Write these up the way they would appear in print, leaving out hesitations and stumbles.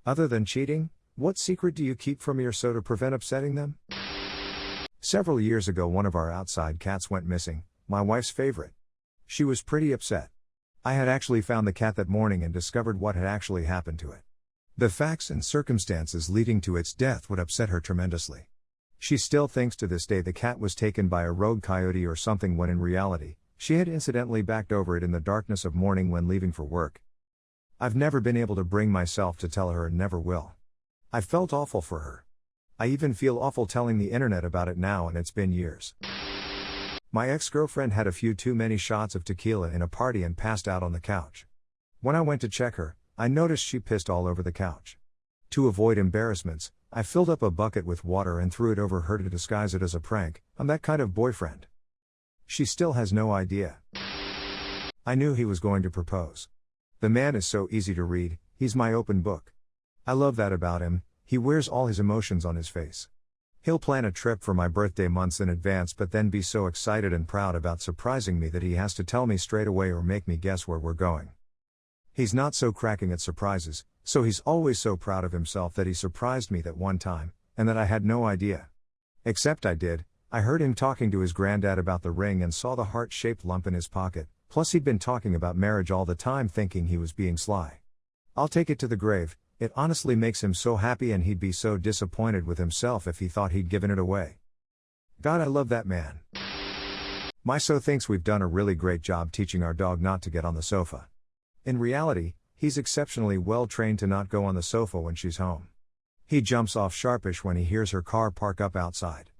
Other than cheating, what secret do you keep from your so to prevent upsetting them? Several years ago, one of our outside cats went missing, my wife's favorite. She was pretty upset. I had actually found the cat that morning and discovered what had actually happened to it. The facts and circumstances leading to its death would upset her tremendously. She still thinks to this day the cat was taken by a rogue coyote or something, when in reality, she had incidentally backed over it in the darkness of morning when leaving for work. I've never been able to bring myself to tell her, and never will. I felt awful for her. I even feel awful telling the internet about it now, and it's been years. My ex-girlfriend had a few too many shots of tequila in a party and passed out on the couch. When I went to check her, I noticed she pissed all over the couch. To avoid embarrassments, I filled up a bucket with water and threw it over her to disguise it as a prank. I'm that kind of boyfriend. She still has no idea. I knew he was going to propose. The man is so easy to read, he's my open book. I love that about him, he wears all his emotions on his face. He'll plan a trip for my birthday months in advance, but then be so excited and proud about surprising me that he has to tell me straight away or make me guess where we're going. He's not so cracking at surprises, so he's always so proud of himself that he surprised me that one time, and that I had no idea. Except I did. I heard him talking to his granddad about the ring and saw the heart-shaped lump in his pocket, plus he'd been talking about marriage all the time, thinking he was being sly. I'll take it to the grave, it honestly makes him so happy, and he'd be so disappointed with himself if he thought he'd given it away. God, I love that man. My so thinks we've done a really great job teaching our dog not to get on the sofa. In reality, he's exceptionally well trained to not go on the sofa when she's home. He jumps off sharpish when he hears her car park up outside.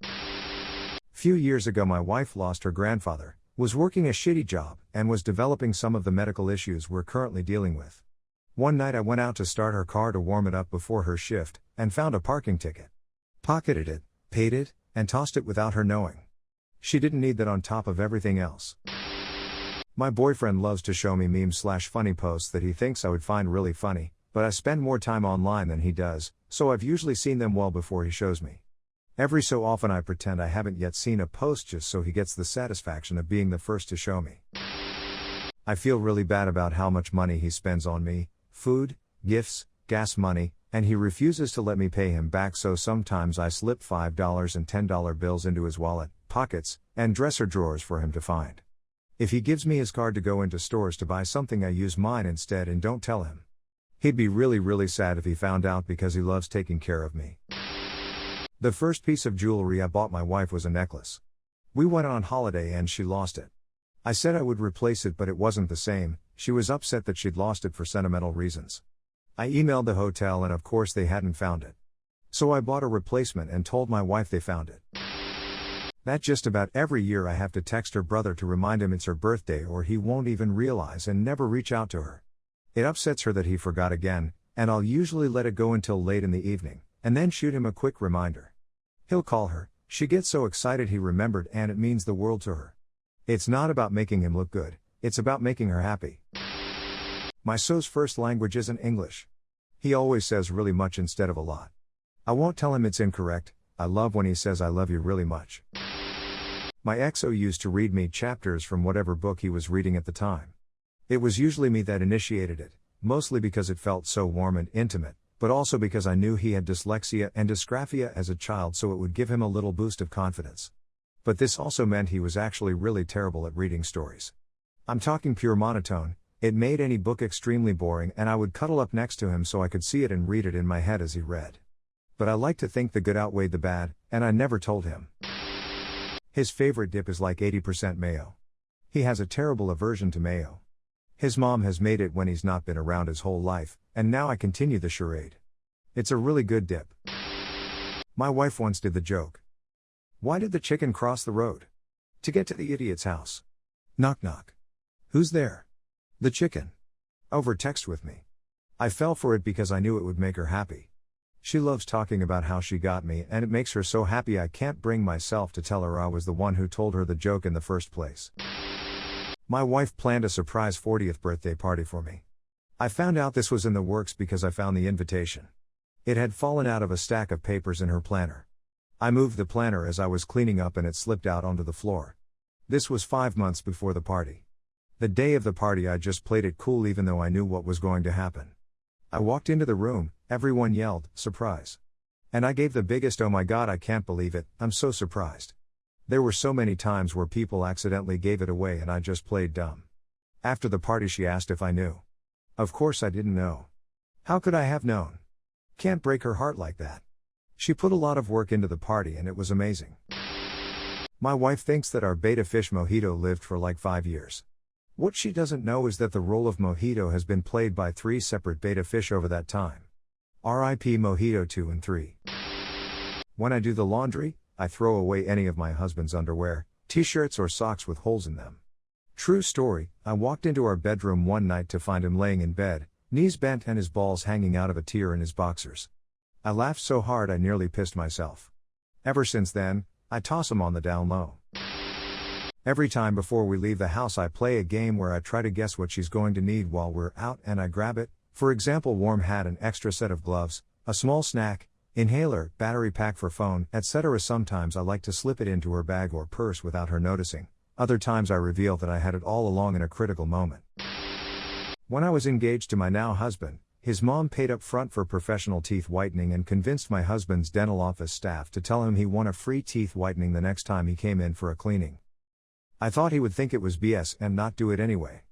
Few years ago, my wife lost her grandfather, was working a shitty job, and was developing some of the medical issues we're currently dealing with. One night I went out to start her car to warm it up before her shift, and found a parking ticket. Pocketed it, paid it, and tossed it without her knowing. She didn't need that on top of everything else. My boyfriend loves to show me memes/funny posts that he thinks I would find really funny, but I spend more time online than he does, so I've usually seen them well before he shows me. Every so often I pretend I haven't yet seen a post just so he gets the satisfaction of being the first to show me. I feel really bad about how much money he spends on me, food, gifts, gas money, and he refuses to let me pay him back, so sometimes I slip $5 and $10 bills into his wallet, pockets, and dresser drawers for him to find. If he gives me his card to go into stores to buy something, I use mine instead and don't tell him. He'd be really sad if he found out, because he loves taking care of me. The first piece of jewelry I bought my wife was a necklace. We went on holiday and she lost it. I said I would replace it, but it wasn't the same. She was upset that she'd lost it for sentimental reasons. I emailed the hotel and of course they hadn't found it. So I bought a replacement and told my wife they found it. That just about every year I have to text her brother to remind him it's her birthday, or he won't even realize and never reach out to her. It upsets her that he forgot again, and I'll usually let it go until late in the evening, and then shoot him a quick reminder. He'll call her, she gets so excited he remembered, and it means the world to her. It's not about making him look good, it's about making her happy. My so's first language isn't English. He always says really much instead of a lot. I won't tell him it's incorrect. I love when he says I love you really much. My XO used to read me chapters from whatever book he was reading at the time. It was usually me that initiated it, mostly because it felt so warm and intimate, but also because I knew he had dyslexia and dysgraphia as a child, so it would give him a little boost of confidence. But this also meant he was actually really terrible at reading stories. I'm talking pure monotone. It made any book extremely boring, and I would cuddle up next to him so I could see it and read it in my head as he read. But I like to think the good outweighed the bad, and I never told him. His favorite dip is like 80% mayo. He has a terrible aversion to mayo. His mom has made it when he's not been around his whole life, and now I continue the charade. It's a really good dip. My wife once did the joke. Why did the chicken cross the road? To get to the idiot's house. Knock knock. Who's there? The chicken. Over text with me. I fell for it because I knew it would make her happy. She loves talking about how she got me, and it makes her so happy I can't bring myself to tell her I was the one who told her the joke in the first place. My wife planned a surprise 40th birthday party for me. I found out this was in the works because I found the invitation. It had fallen out of a stack of papers in her planner. I moved the planner as I was cleaning up and it slipped out onto the floor. This was 5 months before the party. The day of the party I just played it cool even though I knew what was going to happen. I walked into the room, Everyone yelled, "Surprise." And I gave the biggest "oh my god, I can't believe it, I'm so surprised." There were so many times where people accidentally gave it away and I just played dumb. After the party she asked if I knew. Of course I didn't know. How could I have known? Can't break her heart like that. She put a lot of work into the party and it was amazing. My wife thinks that our betta fish Mojito lived for like 5 years. What she doesn't know is that the role of Mojito has been played by 3 separate betta fish over that time. R.I.P. Mojito 2 and 3. When I do the laundry, I throw away any of my husband's underwear, t-shirts or socks with holes in them. True story, I walked into our bedroom one night to find him laying in bed, knees bent and his balls hanging out of a tear in his boxers. I laughed so hard I nearly pissed myself. Ever since then, I toss him on the down low. Every time before we leave the house I play a game where I try to guess what she's going to need while we're out and I grab it, for example warm hat, an extra set of gloves, a small snack, inhaler, battery pack for phone, etc. Sometimes I like to slip it into her bag or purse without her noticing. Other times I reveal that I had it all along in a critical moment. When I was engaged to my now husband, his mom paid up front for professional teeth whitening and convinced my husband's dental office staff to tell him he won a free teeth whitening the next time he came in for a cleaning. I thought he would think it was BS and not do it anyway.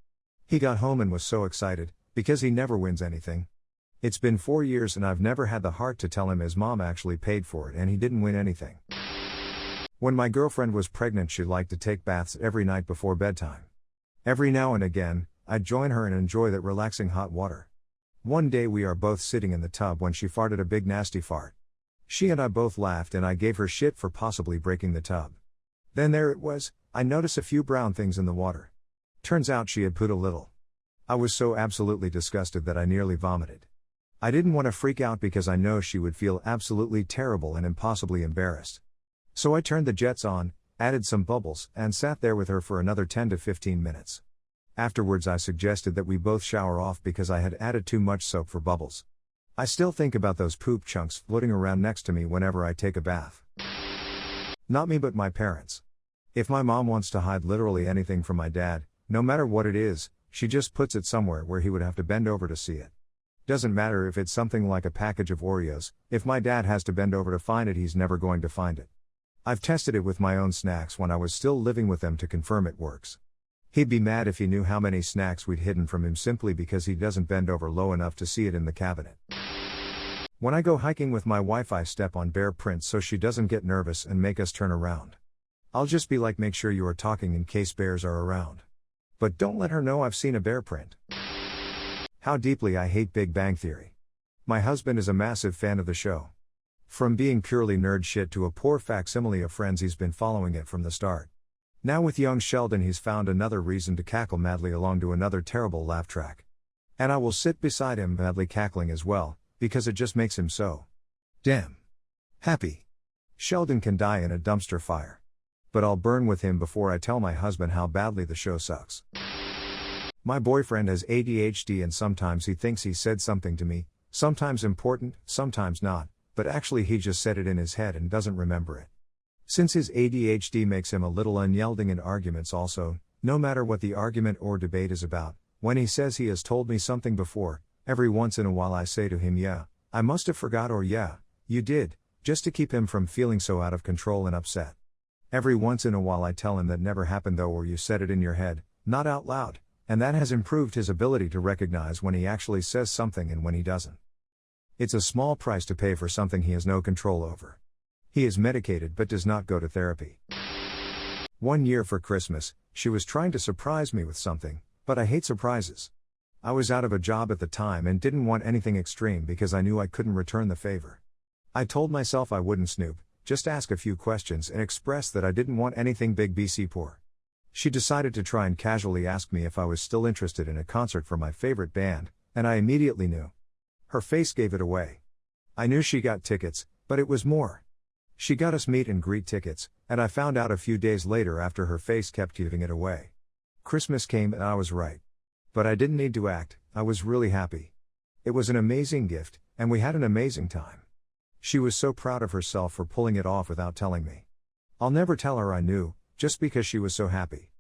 He got home and was so excited, because he never wins anything. It's been 4 years and I've never had the heart to tell him his mom actually paid for it and he didn't win anything. When my girlfriend was pregnant she liked to take baths every night before bedtime. Every now and again, I'd join her and enjoy that relaxing hot water. One day we are both sitting in the tub when she farted a big nasty fart. She and I both laughed and I gave her shit for possibly breaking the tub. Then there it was, I noticed a few brown things in the water. Turns out she had pooed a little. I was so absolutely disgusted that I nearly vomited. I didn't want to freak out because I know she would feel absolutely terrible and impossibly embarrassed. So I turned the jets on, added some bubbles, and sat there with her for another 10 to 15 minutes. Afterwards I suggested that we both shower off because I had added too much soap for bubbles. I still think about those poop chunks floating around next to me whenever I take a bath. Not me but my parents. If my mom wants to hide literally anything from my dad, no matter what it is, she just puts it somewhere where he would have to bend over to see it. Doesn't matter if it's something like a package of Oreos, if my dad has to bend over to find it he's never going to find it. I've tested it with my own snacks when I was still living with them to confirm it works. He'd be mad if he knew how many snacks we'd hidden from him simply because he doesn't bend over low enough to see it in the cabinet. When I go hiking with my wife I step on bear prints so she doesn't get nervous and make us turn around. I'll just be like, make sure you are talking in case bears are around. But don't let her know I've seen a bear print. How deeply I hate Big Bang Theory. My husband is a massive fan of the show. From being purely nerd shit to a poor facsimile of Friends he's been following it from the start. Now with young Sheldon he's found another reason to cackle madly along to another terrible laugh track. And I will sit beside him madly cackling as well, because it just makes him so damn happy. Sheldon can die in a dumpster fire. But I'll burn with him before I tell my husband how badly the show sucks. My boyfriend has ADHD and sometimes he thinks he said something to me, sometimes important, sometimes not, but actually he just said it in his head and doesn't remember it. Since his ADHD makes him a little unyielding in arguments also, no matter what the argument or debate is about, when he says he has told me something before, every once in a while I say to him, yeah, I must have forgot, or yeah, you did, just to keep him from feeling so out of control and upset. Every once in a while I tell him that never happened though, or you said it in your head, not out loud, and that has improved his ability to recognize when he actually says something and when he doesn't. It's a small price to pay for something he has no control over. He is medicated but does not go to therapy. One year for Christmas, she was trying to surprise me with something, but I hate surprises. I was out of a job at the time and didn't want anything extreme because I knew I couldn't return the favor. I told myself I wouldn't snoop, just ask a few questions and express that I didn't want anything big BC poor. She decided to try and casually ask me if I was still interested in a concert for my favorite band, and I immediately knew. Her face gave it away. I knew she got tickets, but it was more. She got us meet and greet tickets, and I found out a few days later after her face kept giving it away. Christmas came and I was right. But I didn't need to act, I was really happy. It was an amazing gift, and we had an amazing time. She was so proud of herself for pulling it off without telling me. I'll never tell her I knew, just because she was so happy.